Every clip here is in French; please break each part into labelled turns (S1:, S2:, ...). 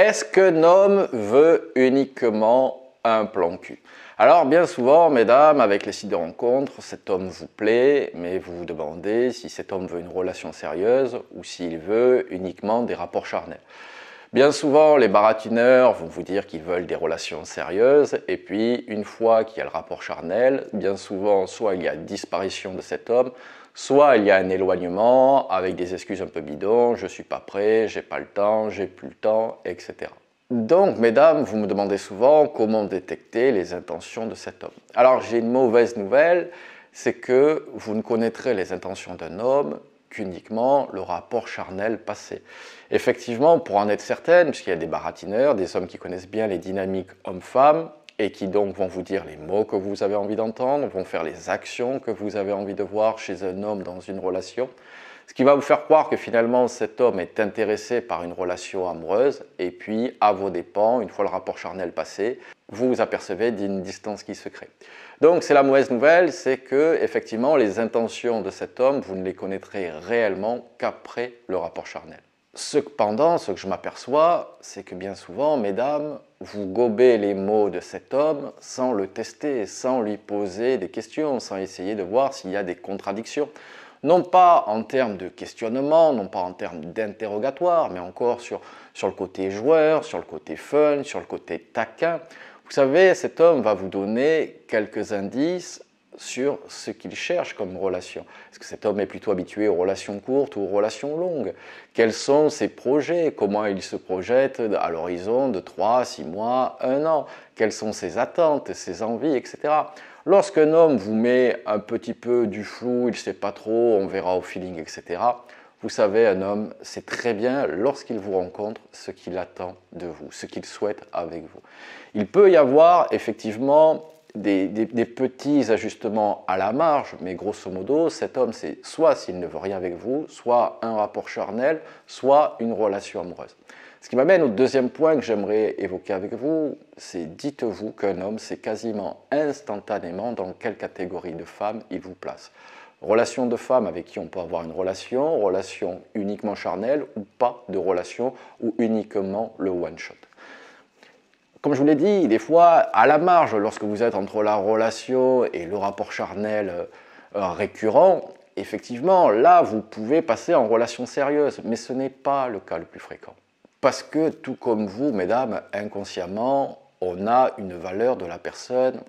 S1: Est-ce qu'un homme veut uniquement un plan cul? Alors bien souvent, mesdames, avec les sites de rencontres, cet homme vous plaît, mais vous vous demandez si cet homme veut une relation sérieuse ou s'il veut uniquement des rapports charnels. Bien souvent, les baratineurs vont vous dire qu'ils veulent des relations sérieuses, et puis une fois qu'il y a le rapport charnel, bien souvent, soit il y a disparition de cet homme, soit il y a un éloignement avec des excuses un peu bidons, je suis pas prêt, j'ai pas le temps, j'ai plus le temps, etc. Donc, mesdames, vous me demandez souvent comment détecter les intentions de cet homme. Alors, j'ai une mauvaise nouvelle, c'est que vous ne connaîtrez les intentions d'un homme qu'uniquement le rapport charnel passé. Effectivement, pour en être certaine, puisqu'il y a des baratineurs, des hommes qui connaissent bien les dynamiques hommes-femmes, et qui donc vont vous dire les mots que vous avez envie d'entendre, vont faire les actions que vous avez envie de voir chez un homme dans une relation, ce qui va vous faire croire que finalement cet homme est intéressé par une relation amoureuse, et puis à vos dépens, une fois le rapport charnel passé, vous vous apercevez d'une distance qui se crée. Donc c'est la mauvaise nouvelle, c'est que effectivement les intentions de cet homme, vous ne les connaîtrez réellement qu'après le rapport charnel. Cependant, ce que je m'aperçois, c'est que bien souvent, mesdames, vous gobez les mots de cet homme sans le tester, sans lui poser des questions, sans essayer de voir s'il y a des contradictions. Non pas en termes de questionnement, non pas en termes d'interrogatoire, mais encore sur le côté joueur, sur le côté fun, sur le côté taquin. Vous savez, cet homme va vous donner quelques indices sur ce qu'il cherche comme relation. Est-ce que cet homme est plutôt habitué aux relations courtes ou aux relations longues? Quels sont ses projets? Comment il se projette à l'horizon de 3, 6 mois, 1 an? Quelles sont ses attentes, ses envies, etc. Lorsqu'un homme vous met un petit peu du flou, il ne sait pas trop, on verra au feeling, etc., vous savez, un homme sait très bien, lorsqu'il vous rencontre, ce qu'il attend de vous, ce qu'il souhaite avec vous. Il peut y avoir effectivement des petits ajustements à la marge, mais grosso modo, cet homme, c'est soit s'il ne veut rien avec vous, soit un rapport charnel, soit une relation amoureuse. Ce qui m'amène au deuxième point que j'aimerais évoquer avec vous, c'est dites-vous qu'un homme sait quasiment instantanément dans quelle catégorie de femme il vous place. Relation de femme avec qui on peut avoir une relation uniquement charnelle ou pas de relation ou uniquement le one-shot. Comme je vous l'ai dit, des fois, à la marge, lorsque vous êtes entre la relation et le rapport charnel récurrent, effectivement, là, vous pouvez passer en relation sérieuse, mais ce n'est pas le cas le plus fréquent. Parce que, tout comme vous, mesdames, inconsciemment, on a une valeur de la personne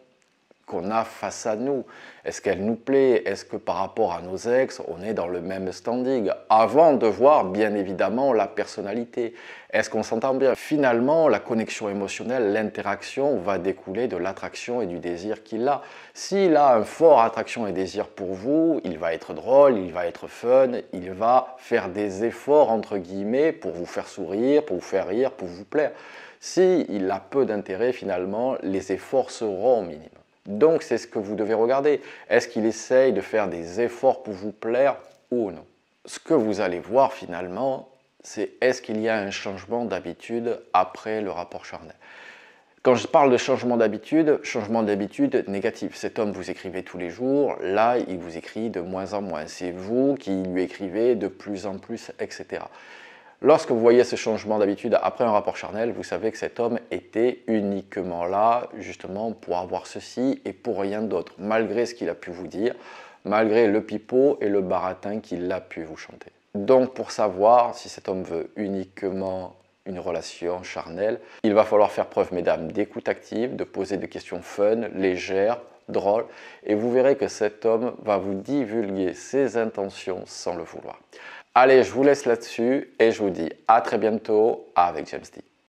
S1: qu'on a face à nous. Est-ce qu'elle nous plaît? Est-ce que par rapport à nos ex, on est dans le même standing? Avant de voir, bien évidemment, la personnalité. Est-ce qu'on s'entend bien? Finalement, la connexion émotionnelle, l'interaction va découler de l'attraction et du désir qu'il a. S'il a un fort attraction et désir pour vous, il va être drôle, il va être fun, il va faire des efforts, entre guillemets, pour vous faire sourire, pour vous faire rire, pour vous plaire. S'il a peu d'intérêt, finalement, les efforts seront minimes. Donc, c'est ce que vous devez regarder. Est-ce qu'il essaye de faire des efforts pour vous plaire ou non? Ce que vous allez voir finalement, c'est est-ce qu'il y a un changement d'habitude après le rapport charnel? Quand je parle de changement d'habitude négatif. Cet homme vous écrivait tous les jours, là, il vous écrit de moins en moins. C'est vous qui lui écrivez de plus en plus, etc. Lorsque vous voyez ce changement d'habitude après un rapport charnel, vous savez que cet homme était uniquement là, justement, pour avoir ceci et pour rien d'autre, malgré ce qu'il a pu vous dire, malgré le pipeau et le baratin qu'il a pu vous chanter. Donc, pour savoir si cet homme veut uniquement une relation charnelle, il va falloir faire preuve, mesdames, d'écoute active, de poser des questions fun, légères, drôles, et vous verrez que cet homme va vous divulguer ses intentions sans le vouloir. Allez, je vous laisse là-dessus et je vous dis à très bientôt avec James D.